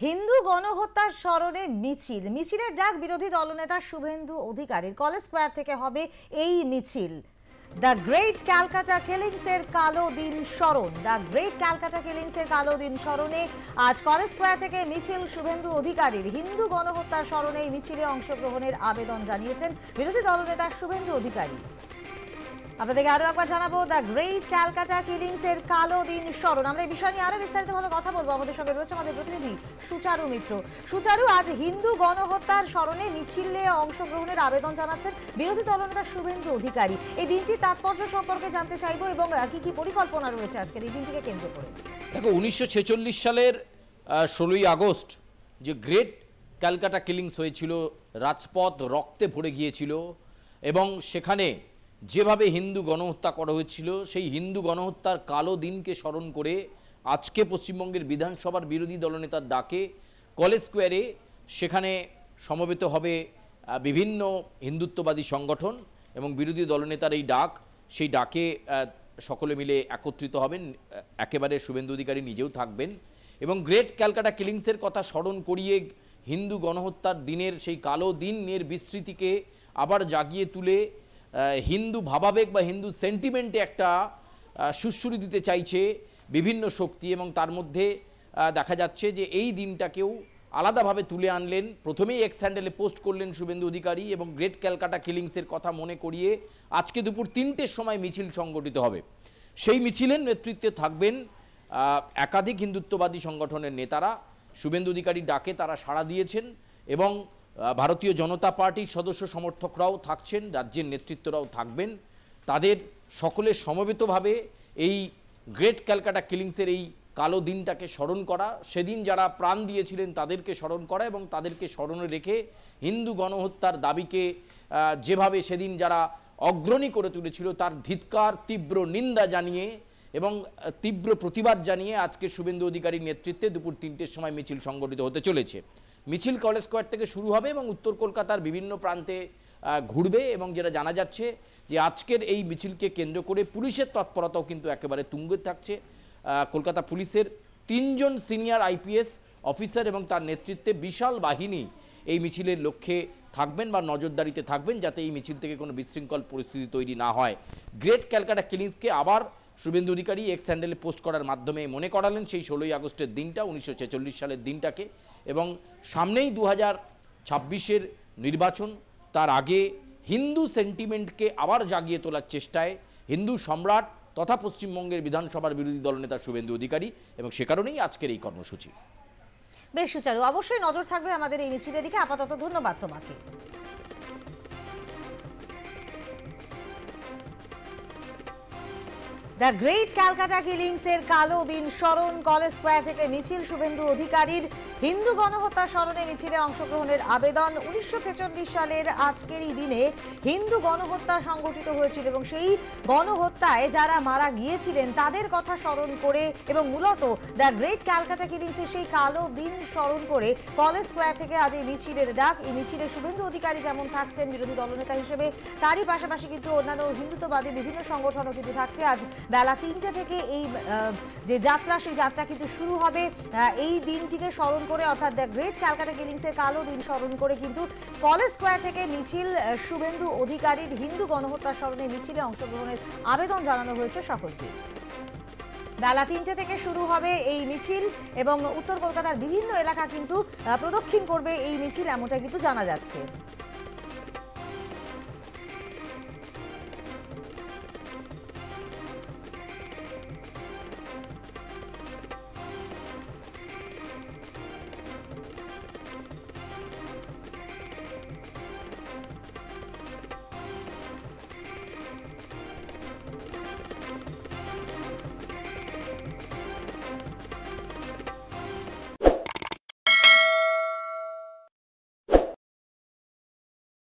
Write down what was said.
হিন্দু গণহত্যার স্মরণে মিছিলের ডাক বিরোধী দলনেতা শুভেন্দু অধিকারীর। কলেজ স্কয়ার থেকে হবে এই মিছিল। দ্য গ্রেট ক্যালকাটা কিলিংস এর কালো দিন স্মরণ। দ্য গ্রেট ক্যালকাটা কিলিংস এর কালো দিন স্মরণে আজ কলেজ স্কয়ার থেকে মিছিল শুভেন্দু অধিকারীর। হিন্দু গণহত্যার স্মরণে এই মিছিলে অংশগ্রহণের আবেদন জানিয়েছেন বিরোধী দলনেতা শুভেন্দু অধিকারী। আপনাদেরকে আরো একবার জানাবো, দ্য গ্রেট ক্যালকাটা কিলিংস এর কালো দিন স্মরণ। আমরা এই বিষয় নিয়ে আরো বিস্তারিতভাবে কথা বলবো। আমাদের সঙ্গে রয়েছে আমাদের প্রতিনিধি সুচারু মিত্র। সুচারু, আজ হিন্দু গণহত্যার স্মরণে মিছিলে অংশগ্রহণের আবেদন জানাচ্ছেন বিরোধী দলনেতা শুভেন্দু অধিকারী। এই দিনটির তাৎপর্য সম্পর্কে জানতে চাইবো এবং কি কি পরিকল্পনা রয়েছে আজকের এই দিনটিকে কেন্দ্র করে। দেখো, 1946 সালের 16ই আগস্ট যে গ্রেট ক্যালকাটা কিলিংস হয়েছিল, রাজপথ রক্তে ভরে গিয়েছিল এবং সেখানে যেভাবে হিন্দু গণহত্যা করা হয়েছিল, সেই হিন্দু গণহত্যার কালো দিনকে স্মরণ করে আজকে পশ্চিমবঙ্গের বিধানসভার বিরোধী দলনেতার ডাকে কলেজ স্কোয়ারে সেখানে সমবেত হবে বিভিন্ন হিন্দুত্ববাদী সংগঠন এবং বিরোধী দলনেতার এই ডাক, সেই ডাকে সকলে মিলে একত্রিত হবেন। একেবারে শুভেন্দু অধিকারী নিজেও থাকবেন এবং গ্রেট ক্যালকাটা কিলিংসের কথা স্মরণ করিয়ে হিন্দু গণহত্যার দিনের সেই কালো দিনের বিস্মৃতিকে আবার জাগিয়ে তুলে হিন্দু ভাবাবেগ বা হিন্দু সেন্টিমেন্টে একটা সুশ্রুতি দিতে চাইছে বিভিন্ন শক্তি এবং তার মধ্যে দেখা যাচ্ছে যে এই দিনটাকেও আলাদাভাবে তুলে আনলেন। প্রথমেই এক্স হ্যান্ডেলে পোস্ট করলেন শুভেন্দু অধিকারী এবং গ্রেট ক্যালকাটা কিলিংসের কথা মনে করিয়ে আজকে দুপুর 3টের সময় মিছিল সংগঠিত হবে। সেই মিছিলের নেতৃত্বে থাকবেন একাধিক হিন্দুত্ববাদী সংগঠনের নেতারা। শুভেন্দু অধিকারীর ডাকে তারা সাড়া দিয়েছেন এবং ভারতীয় জনতা পার্টির সদস্য সমর্থকরাও থাকছেন, রাজ্যের নেতৃত্বরাও থাকবেন। তাদের সকলে সমবেতভাবে এই গ্রেট ক্যালকাটা কিলিংসের এই কালো দিনটাকে স্মরণ করা, সেদিন যারা প্রাণ দিয়েছিলেন তাদেরকে স্মরণ করা এবং তাদেরকে স্মরণে রেখে হিন্দু গণহত্যার দাবিকে যেভাবে সেদিন যারা অগ্রণী করে তুলেছিল তার ধিক্কার, তীব্র নিন্দা জানিয়ে এবং তীব্র প্রতিবাদ জানিয়ে আজকে শুভেন্দু অধিকারীর নেতৃত্বে দুপুর 3টের সময় মিছিল সংগঠিত হতে চলেছে। মিছিল কলেজ স্কোয়ার থেকে শুরু হবে এবং উত্তর কলকাতার বিভিন্ন প্রান্তে ঘুরবে এবং যেটা জানা যাচ্ছে যে আজকের এই মিছিলকে কেন্দ্র করে পুলিশের তৎপরতাও কিন্তু একেবারে তুঙ্গে থাকছে। কলকাতা পুলিশের 3 জন সিনিয়র আইপিএস অফিসার এবং তার নেতৃত্বে বিশাল বাহিনী এই মিছিলের লক্ষ্যে থাকবেন বা নজরদারিতে থাকবেন, যাতে এই মিছিল থেকে কোনো বিশৃঙ্খল পরিস্থিতি তৈরি না হয়। গ্রেট ক্যালকাটা কিলিংসকে আবার শুভেন্দু অধিকারী এক্স হ্যান্ডেলে পোস্ট করার মাধ্যমে মনে করালেন সেই 16ই আগস্টের দিনটা, 1946 সালের দিনটাকে। এবং সামনেই 2026-এর নির্বাচন, তার আগে হিন্দু সেন্টিমেন্টকে আবার জাগিয়ে তোলার চেষ্টায় হিন্দু সম্রাট তথা পশ্চিমবঙ্গের বিধানসভার বিরোধী দলনেতা শুভেন্দু অধিকারী এবং সে কারণেই আজকের এই কর্মসূচি। বেশ সুচারু, অবশ্যই নজর থাকবে আমাদের এই মিছিলের দিকে। আপাতত ধন্যবাদ তোমাকে। দ্য গ্রেট ক্যালকাটা কিলিংস এর কালো দিন স্মরণ। কলেজ স্কয়ার থেকে মিছিল শুভেন্দু অধিকারীর। হিন্দু গণহত্যার স্মরণে মিছিলে অংশগ্রহণের আবেদন। 1946 সালের আজকের এই দিনে হিন্দু গণহত্যা সংঘটিত হয়েছিল এবং সেই গণহত্যায় যারা মারা গিয়েছিলেন তাদের কথা স্মরণ করে এবং মূলত দ্য গ্রেট ক্যালকাটা কিলিংস এর সেই কালো দিন স্মরণ করে কলেজ স্কয়ার থেকে আজ এই মিছিলের ডাক। এই মিছিলে শুভেন্দু অধিকারী যেমন থাকছেন বিরোধী দলনেতা হিসেবে, তারই পাশাপাশি কিন্তু অন্যান্য হিন্দুত্ববাদী বিভিন্ন সংগঠনও কিন্তু থাকছে। আজ বেলা 3টে থেকে এই যে যাত্রা, সেই যাত্রা কিন্তু শুরু হবে এই দিনটিকে স্মরণ করে, অর্থাৎ দ্য গ্রেট ক্যালকাটা কিলিংস এর কালো দিন স্মরণ করে কিন্তু কলেজ স্কয়ার থেকে মিছিল শুভেন্দু অধিকারীর। হিন্দু গণহত্যার স্মরণে মিছিলে অংশগ্রহণের আবেদন জানানো হয়েছে সকলকে। বেলা 3টে থেকে শুরু হবে এই মিছিল এবং উত্তর কলকাতার বিভিন্ন এলাকা কিন্তু প্রদক্ষিণ করবে এই মিছিল, এমনটা কিন্তু জানা যাচ্ছে।